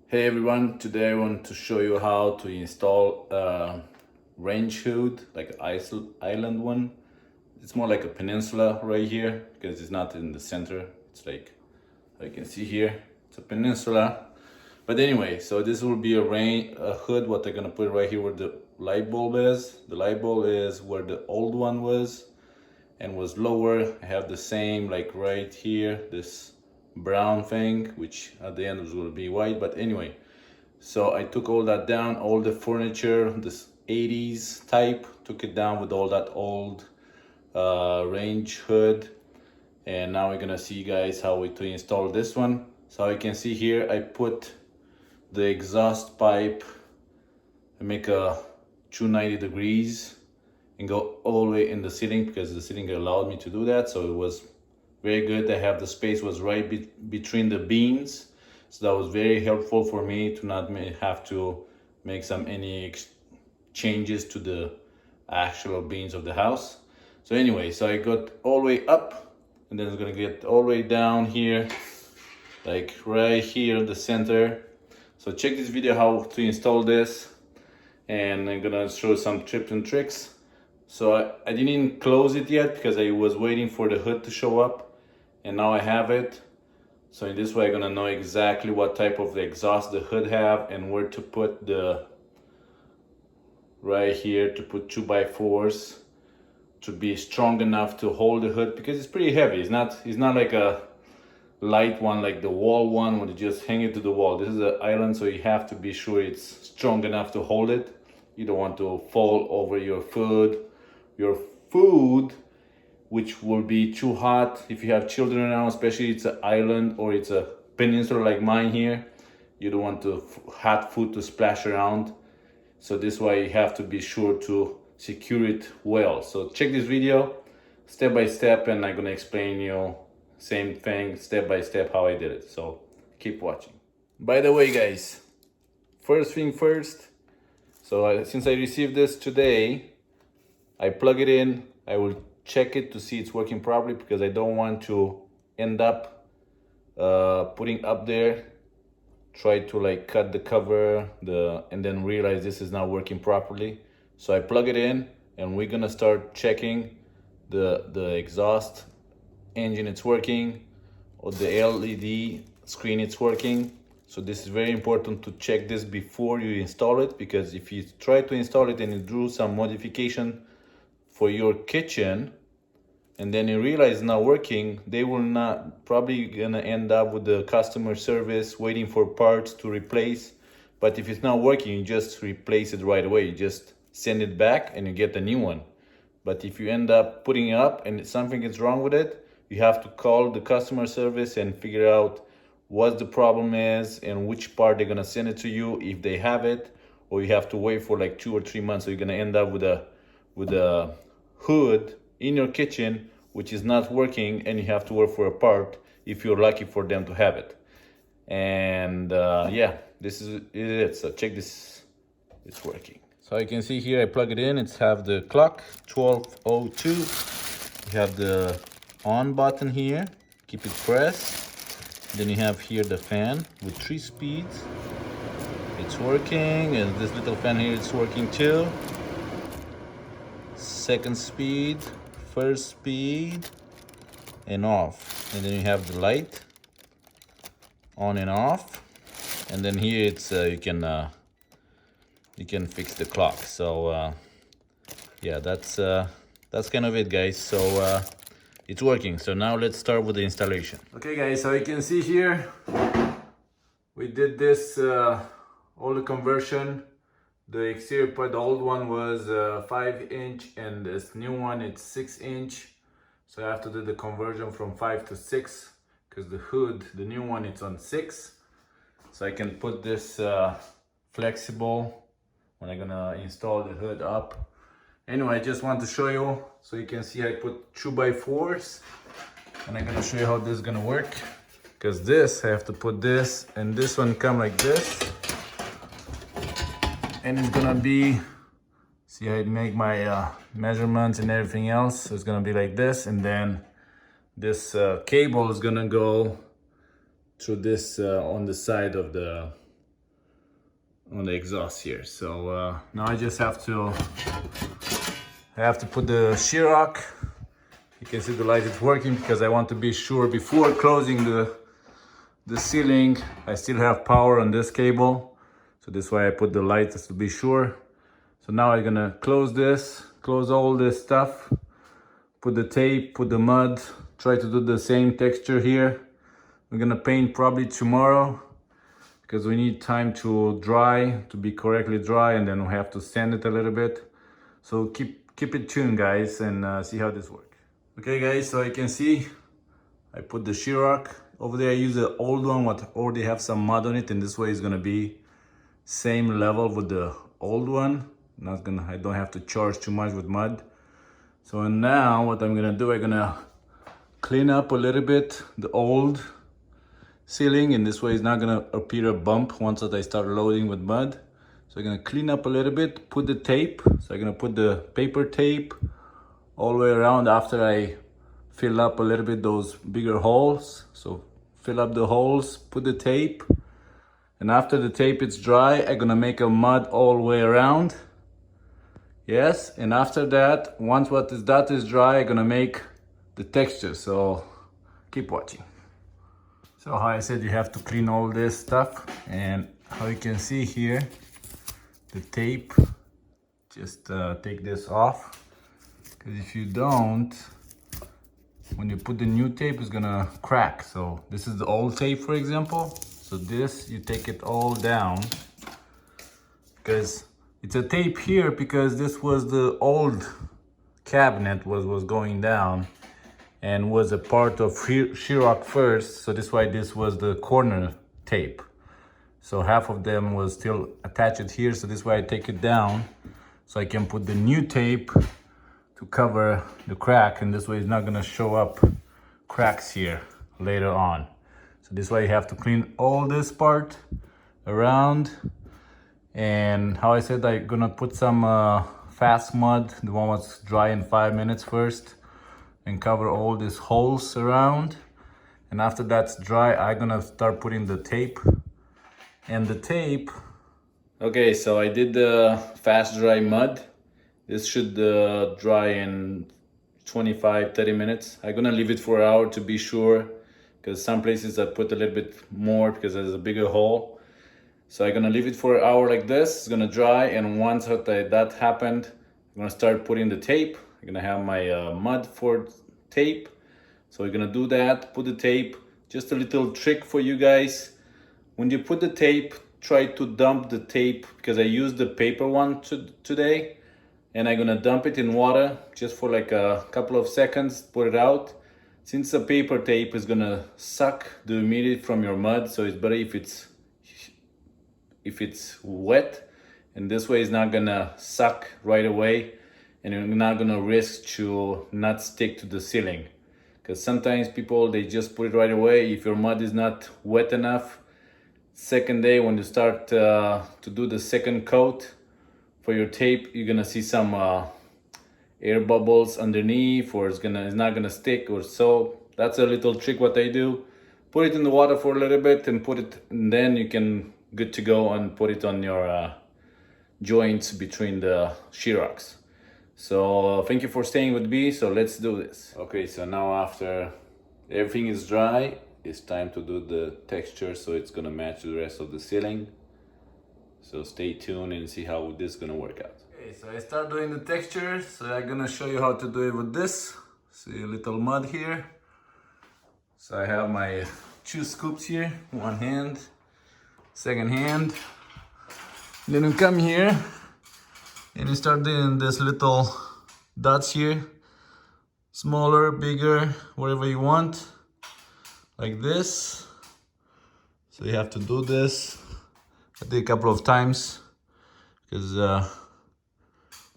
Hey everyone, today I want to show you how to install a range hood, like an island one. It's more like a peninsula right here because it's not in the center. It's like you can see here, it's a peninsula. But anyway, so this will be a hood, what they're gonna put right here where the light bulb is. The light bulb is where the old one was and was lower. I have the same like right here, this brown thing, which at the end is going to be white. But anyway, so I took all that down, all the furniture, this 80s type, took it down with all that old range hood. And now we're gonna see guys how to install this one. So you can see here, I put the exhaust pipe and make a 290 degrees and go all the way in the ceiling because the ceiling allowed me to do that. So it was very good. I have the space was right between the beams. So that was very helpful for me to not have to make any changes to the actual beams of the house. So anyway, so I got all the way up and then it's gonna get all the way down here, like right here in the center. So check this video how to install this and I'm gonna show some tips and tricks. So I didn't close it yet because I was waiting for the hood to show up and now I have it. So in this way I'm gonna know exactly what type of the exhaust the hood have and where to put the, right here to put 2x4s to be strong enough to hold the hood because it's pretty heavy. It's not like a light one like the wall one where you just hang it to the wall. This is an island, so you have to be sure it's strong enough to hold it. You don't want to fall over your food, which will be too hot if you have children around, especially it's an island or it's a peninsula like mine here. You don't want the hot food to splash around. So this way you have to be sure to secure it well. So check this video step by step and I'm gonna explain you same thing step by step how I did it. So keep watching. By the way guys, first thing first, so since I received this today, I plug it in. I will check it to see it's working properly because I don't want to end up putting up there, try to like cut the cover and then realize this is not working properly. So I plug it in and we're gonna start checking the exhaust engine it's working or the LED screen it's working. So this is very important to check this before you install it, because if you try to install it and you do some modification for your kitchen and then you realize it's not working, they will not probably gonna end up with the customer service waiting for parts to replace. But if it's not working, you just replace it right away. You just send it back and you get a new one. But if you end up putting it up and something is wrong with it, you have to call the customer service and figure out what the problem is and which part they're gonna send it to you if they have it, or you have to wait for like 2 or 3 months. So you're gonna end up with a hood in your kitchen which is not working and you have to work for a part if you're lucky for them to have it. And yeah, this is it. So check this, it's working. So you can see here I plug it in, it's have the clock 12:02. You have the on button here, keep it pressed. Then you have here the fan with 3 speeds. It's working, and this little fan here is working too. Second speed, first speed, and off. And then you have the light on and off. And then here it's you can fix the clock. So yeah, that's kind of it guys. So it's working. So now let's start with the installation. Okay guys, so you can see here we did this all the conversion. The exterior part, the old one was 5-inch and this new one it's 6-inch. So I have to do the conversion from 5 to 6 because the hood, the new one, it's on 6. So I can put this flexible when I'm gonna install the hood up. Anyway, I just want to show you so you can see I put 2x4s and I'm gonna show you how this is gonna work. Because this, I have to put this and this one come like this. And it's gonna be, see I make my measurements and everything else. So it's gonna be like this, and then this cable is gonna go through this on the side of the on the exhaust here. So now I just have to put the sheetrock. You can see the light is working because I want to be sure before closing the ceiling I still have power on this cable. So that's why I put the light, just to be sure. So now I'm gonna close all this stuff, put the tape, put the mud, try to do the same texture here. We're gonna paint probably tomorrow because we need time to dry, to be correctly dry, and then we have to sand it a little bit. So keep it tuned, guys, and see how this works. Okay, guys, so you can see I put the sheetrock over there. I use the old one what already have some mud on it, and this way it's gonna be same level with the old one. I don't have to charge too much with mud. So now what I'm gonna do, I'm gonna clean up a little bit the old ceiling, and this way it's not gonna appear a bump once that I start loading with mud. So I'm gonna clean up a little bit, put the tape. So I'm gonna put the paper tape all the way around after I fill up a little bit those bigger holes. So fill up the holes, put the tape, and after the tape is dry, I'm gonna make a mud all the way around. Yes, and after that, once that is dry, I'm gonna make the texture. So keep watching. So how I said, you have to clean all this stuff, and how you can see here, the tape, just take this off, because if you don't, when you put the new tape, it's gonna crack. So this is the old tape, for example. So this, you take it all down, because it's a tape here because this was the old cabinet was going down and was a part of sheetrock first. So that's why this was the corner tape. So half of them was still attached here. So this way I take it down so I can put the new tape to cover the crack, and this way it's not gonna show up cracks here later on. So this way you have to clean all this part around. And how I said, I'm gonna put some fast mud, the one was dry in 5 minutes first, and cover all these holes around. And after that's dry, I'm gonna start putting the tape. And the tape, okay, so I did the fast dry mud. This should dry in 25-30 minutes. I'm gonna leave it for an hour to be sure, because some places I put a little bit more because there's a bigger hole. So I'm gonna leave it for an hour like this. It's gonna dry, and once that happened, I'm gonna start putting the tape. I'm gonna have my mud for tape. So we're gonna do that, put the tape. Just a little trick for you guys. When you put the tape, try to dump the tape, because I used the paper one today, and I'm gonna dump it in water just for like a couple of seconds, put it out. Since the paper tape is gonna suck the humidity from your mud, so it's better if it's wet, and this way it's not gonna suck right away, and you're not gonna risk to not stick to the ceiling. Because sometimes people, they just put it right away. If your mud is not wet enough, second day when you start to do the second coat for your tape, you're gonna see some air bubbles underneath, or it's not gonna stick or so. That's a little trick what I do. Put it in the water for a little bit and then you can good to go and put it on your joints between the sheetrocks. So thank you for staying with me. So let's do this. Okay, so now after everything is dry, it's time to do the texture so it's gonna match the rest of the ceiling. So stay tuned and see how this is gonna work out. Okay, so I start doing the texture. So I'm gonna show you how to do it with this. See a little mud here. So I have my 2 scoops here, one hand, second hand. Then you come here and you start doing this little dots here, smaller, bigger, whatever you want, like this. So you have to do this. I did a couple of times because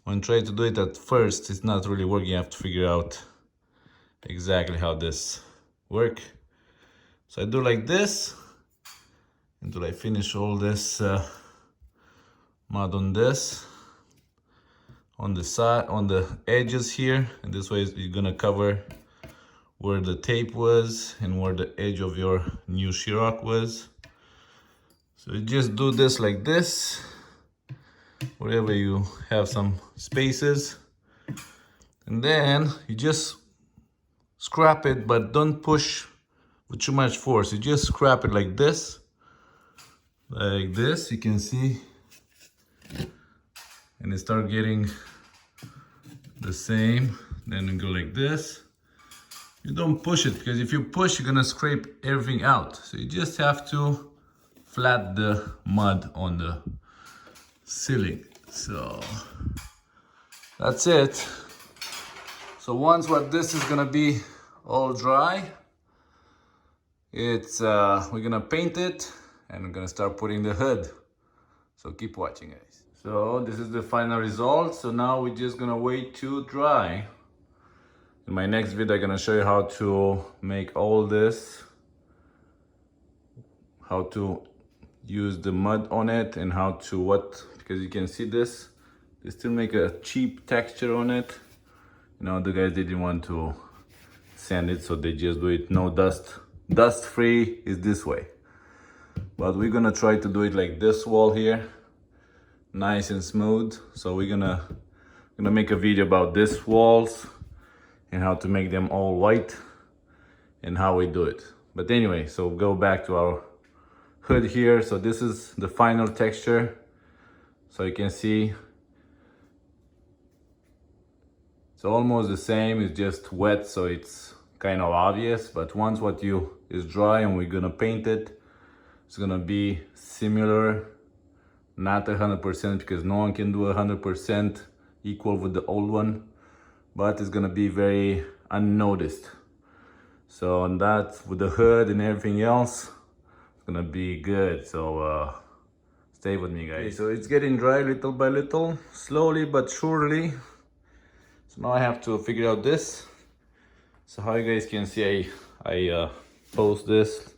when trying to do it at first, it's not really working. You have to figure out exactly how this work. So I do like this until I finish all this mud on this, on the side, on the edges here, and this way you're gonna cover where the tape was and where the edge of your new sheetrock was. So you just do this like this, wherever you have some spaces. And then you just scrap it, but don't push with too much force. You just scrap it like this. Like this, you can see. And it start getting the same. Then you go like this. You don't push it, because if you push, you're gonna scrape everything out. So you just have to flat the mud on the ceiling. So that's it. So once what this is gonna be all dry, it's we're gonna paint it and we're gonna start putting the hood. So keep watching, guys. So this is the final result. So now we're just gonna wait to dry. In my next video, I'm gonna show you how to make all this, how to use the mud on it, and how to because you can see this, they still make a cheap texture on it. You know, the guys didn't want to sand it, so they just do it no dust. Dust free is this way. But we're gonna try to do it like this wall here, nice and smooth. So we're gonna make a video about this walls and how to make them all white and how we do it. But anyway, so go back to our hood here. So this is the final texture. So you can see it's almost the same, it's just wet, so it's kind of obvious. But once is dry and we're gonna paint it, it's gonna be similar, not 100%, because no one can do 100% equal with the old one, but it's gonna be very unnoticed. So on that, with the hood and everything else, it's gonna be good. So stay with me, guys. Okay, so it's getting dry little by little, slowly but surely. So now I have to figure out this. So how you guys can see, I post this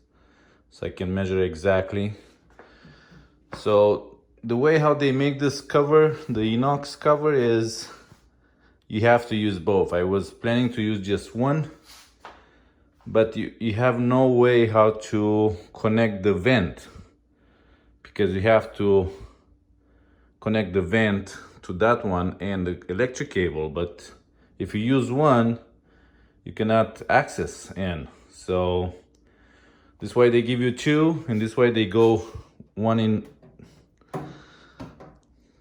so I can measure exactly. So the way how they make this cover, the inox cover, is you have to use both. I was planning to use just one, but you have no way how to connect the vent, because you have to connect the vent to that one and the electric cable. But if you use one, you cannot access in. So this way they give you two, and this way they go one in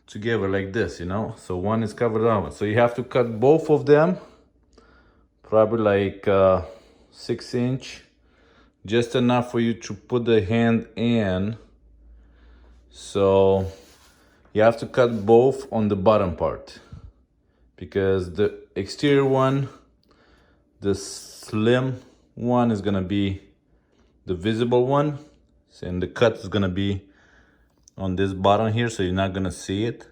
together like this, you know. So one is covered out, so you have to cut both of them, probably like 6-inch, just enough for you to put the hand in. So you have to cut both on the bottom part, because the exterior one, the slim one, is gonna be the visible one, and the cut is gonna be on this bottom here, so you're not gonna see it.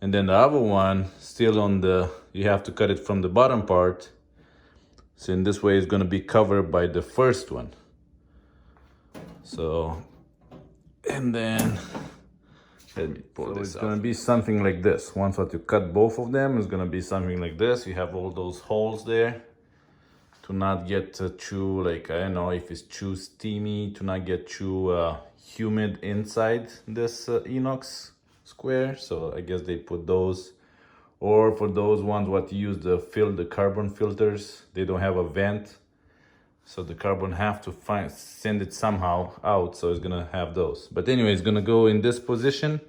And then the other one still on the, you have to cut it from the bottom part, so in this way it's gonna be covered by the first one. So, and then let me pull this. It's gonna be something like this. Once that you cut both of them, it's gonna be something like this. You have all those holes there to not get too, like, I don't know if it's too steamy, to not get too humid inside this inox square. So I guess they put those. Or for those ones what use the carbon filters, they don't have a vent, so the carbon have to send it somehow out, so it's gonna have those. But anyway, it's gonna go in this position,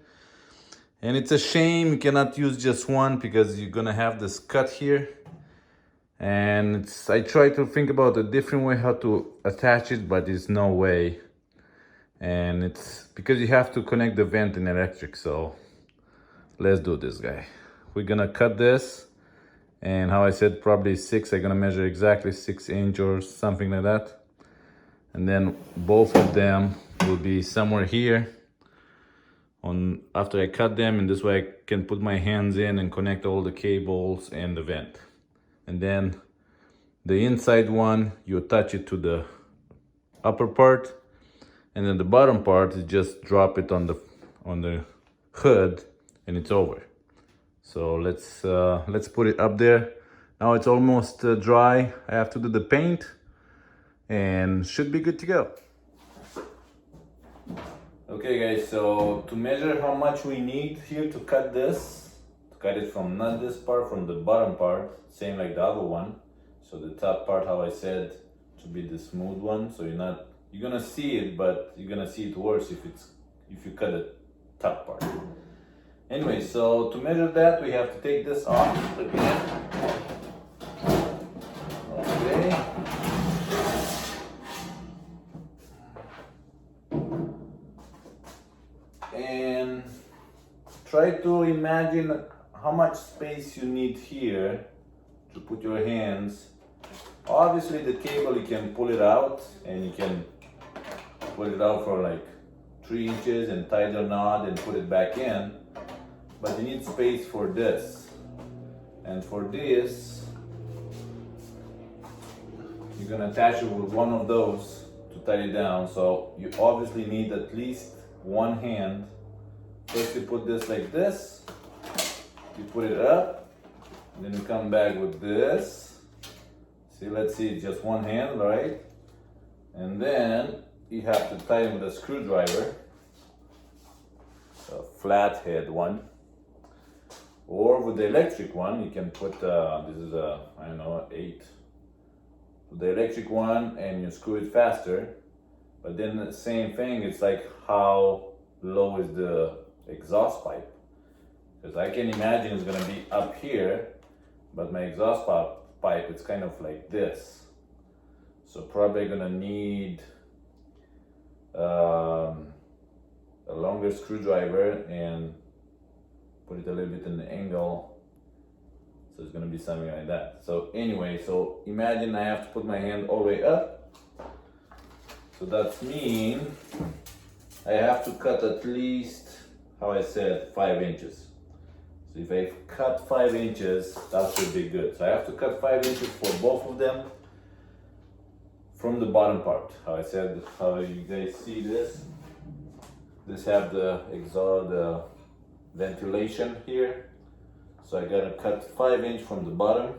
and it's a shame you cannot use just one, because you're gonna have this cut here. And I try to think about a different way how to attach it, but there's no way. And it's because you have to connect the vent in electric. So let's do this, guy. We're gonna cut this, and how I said, probably 6. I'm gonna measure exactly 6-inch or something like that. And then both of them will be somewhere here on after I cut them, and this way I can put my hands in and connect all the cables and the vent. And then the inside one, you attach it to the upper part, and then the bottom part, you just drop it on the hood, and it's over. So let's put it up there. Now it's almost dry. I have to do the paint, and should be good to go. Okay guys, so to measure how much we need here to cut this, to cut it from not this part, from the bottom part, same like the other one. So the top part, how I said, to be the smooth one, so you're gonna see it, but you're gonna see it worse if you cut the top part. Anyway, so to measure that, we have to take this off again. Okay. And try to imagine how much space you need here to put your hands. Obviously the cable, you can pull it out and you can pull it out for like 3 inches and tie the knot and put it back in, but you need space for this. And for this, you're gonna attach it with one of those to tie it down. So you obviously need at least one hand. First you put this like this, you put it up, and then you come back with this. See, let's see, it's just one hand, right? And then you have to tie it with a screwdriver, a flathead one, or with the electric one. You can put this is a, I don't know, 8. With the electric one, and you screw it faster. But then the same thing, it's like how low is the exhaust pipe? Because I can imagine it's gonna be up here, but my exhaust pipe, it's kind of like this. So probably gonna need a longer screwdriver and put it a little bit in the angle. So it's gonna be something like that. So anyway, so imagine I have to put my hand all the way up. So that means I have to cut at least, how I said, 5 inches. So if I cut 5 inches, that should be good. So I have to cut 5 inches for both of them from the bottom part. How I said, how you guys see this? This have the exhaust, the ventilation here. So I gotta cut 5 inches from the bottom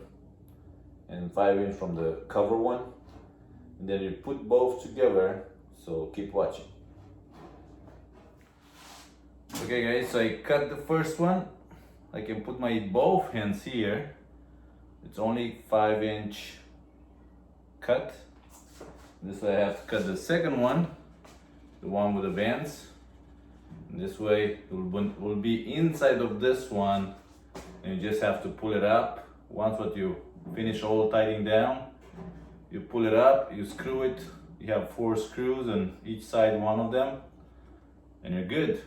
and 5 inches from the cover one. And then you put both together, so keep watching. Okay guys, so I cut the first one. I can put my both hands here. It's only 5-inch cut. This way I have to cut the second one, the one with the bands. And this way it will be inside of this one, and you just have to pull it up. Once what you finish all tightening down, you pull it up, you screw it. You have 4 screws on each side, one of them, and you're good.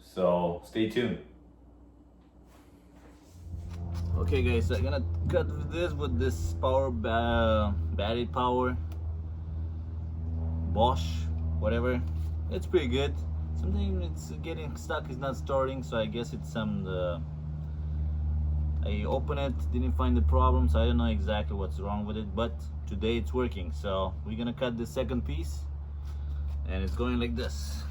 So stay tuned. Okay guys, so I'm gonna cut this with this power battery power Bosch, whatever. It's pretty good. Something it's getting stuck, it's not starting, so I guess it's some I opened it, didn't find the problem, so I don't know exactly what's wrong with it, but today it's working. So we're gonna cut the second piece, and it's going like this.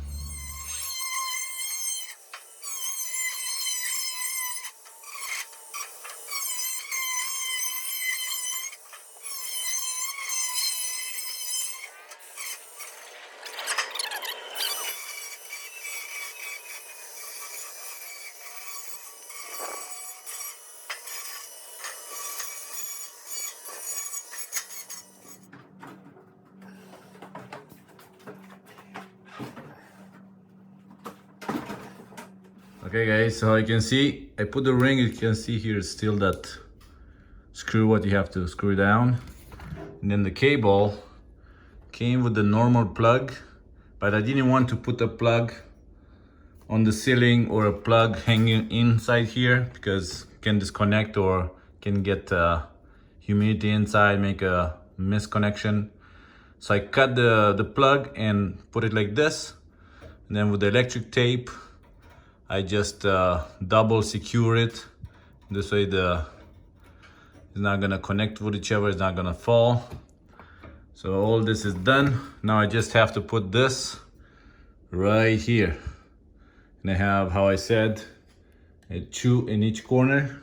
Okay guys, so you can see I put the ring. You can see here still that screw, what you have to screw down, and then the cable came with the normal plug, but I didn't want to put a plug on the ceiling or a plug hanging inside here, because it can disconnect or can get humidity inside, make a misconnection. So I cut the plug and put it like this, and then with the electric tape I just double secure it. This way it's not gonna connect with each other, it's not gonna fall. So all this is done. Now I just have to put this right here. And I have, how I said, a 2 in each corner.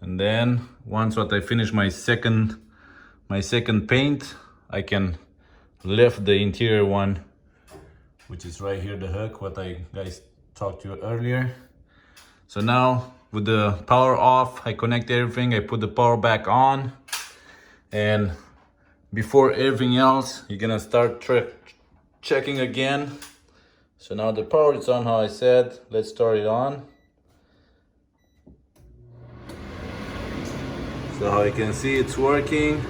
And then once I finish my second paint, I can lift the interior one which is right here, the hook, what I guys talked to you earlier. So now with the power off, I connect everything, I put the power back on, and before everything else, you're gonna start checking again. So now the power is on, how I said. Let's start it on. So how you can see, it's working.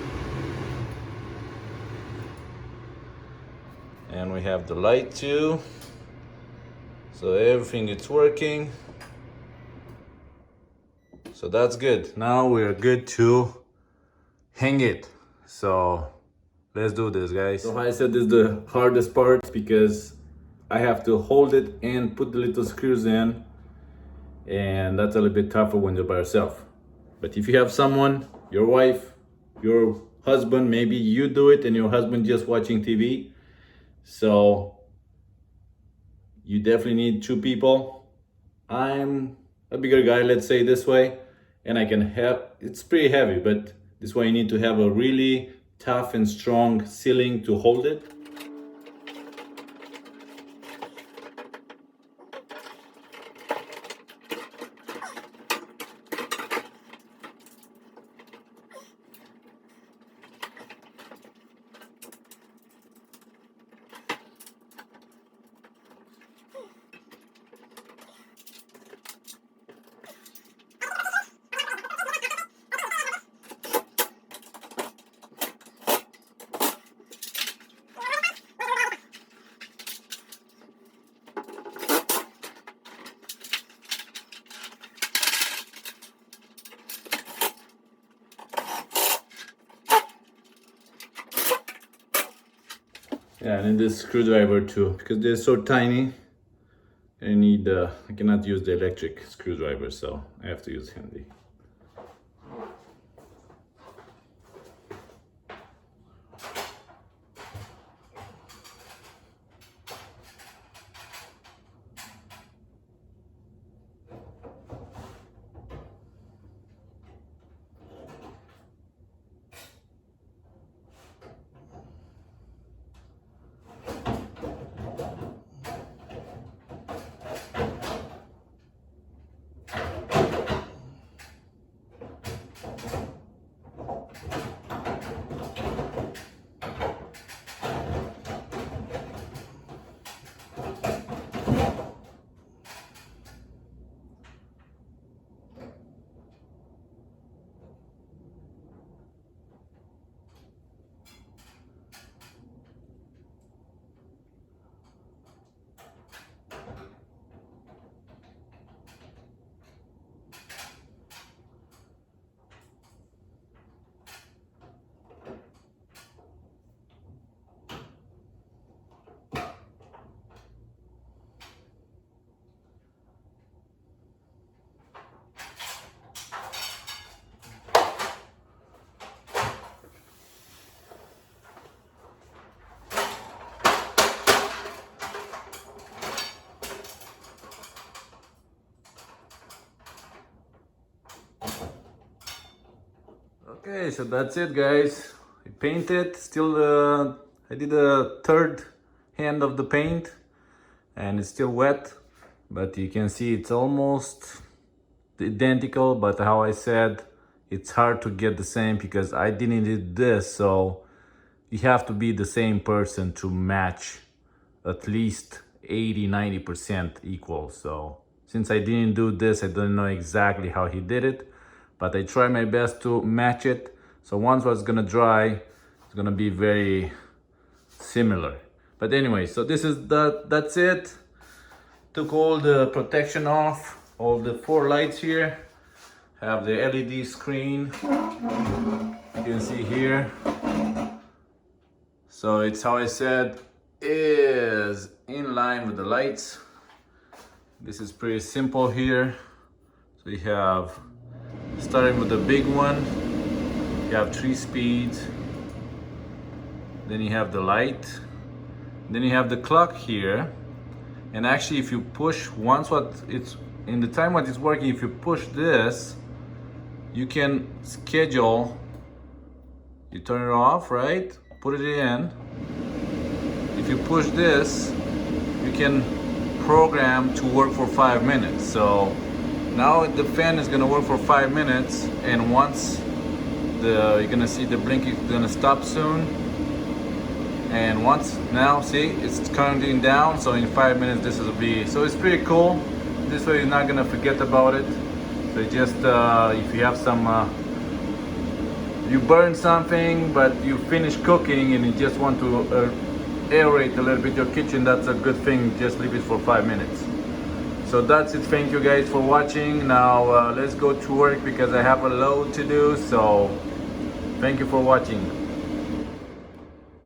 And we have the light too. So everything is working. So that's good. Now we're good to hang it. So let's do this, guys. So I said this is the hardest part because I have to hold it and put the little screws in, and that's a little bit tougher when you're by yourself. But if you have someone, your wife, your husband, maybe you do it and your husband just watching TV. So you definitely need 2 people. I'm a bigger guy, let's say this way, and I can have, it's pretty heavy, but this way you need to have a really tough and strong ceiling to hold it. Yeah, I need this screwdriver too, because they're so tiny. I cannot use the electric screwdriver, so I have to use handy. Okay, so that's it, guys. I painted. Still, I did a third hand of the paint, and it's still wet. But you can see it's almost identical. But how I said, it's hard to get the same because I didn't do this. So you have to be the same person to match at least 80-90% equal. So since I didn't do this, I don't know exactly how he did it, but I try my best to match it. So once it's gonna dry, it's gonna be very similar. But anyway, so this is that's it. Took all the protection off, all the 4 lights here. Have the LED screen, you can see here. So it's how I said, is in line with the lights. This is pretty simple here. So you have, starting with the big one, you have 3 speeds. Then you have the light. Then you have the clock here. And actually, if you push once it's in the time what it's working, if you push this, you can schedule. You turn it off, right? Put it in. If you push this, you can program to work for 5 minutes. So now the fan is gonna work for 5 minutes, and once you're gonna see the blink is gonna stop soon. And once, now see, it's counting down, so in 5 minutes this will be, so it's pretty cool. This way you're not gonna forget about it. So just if you have some you burn something but you finish cooking and you just want to aerate a little bit your kitchen, that's a good thing. Just leave it for 5 minutes. So that's it. Thank you guys for watching. Now let's go to work because I have a load to do. So thank you for watching.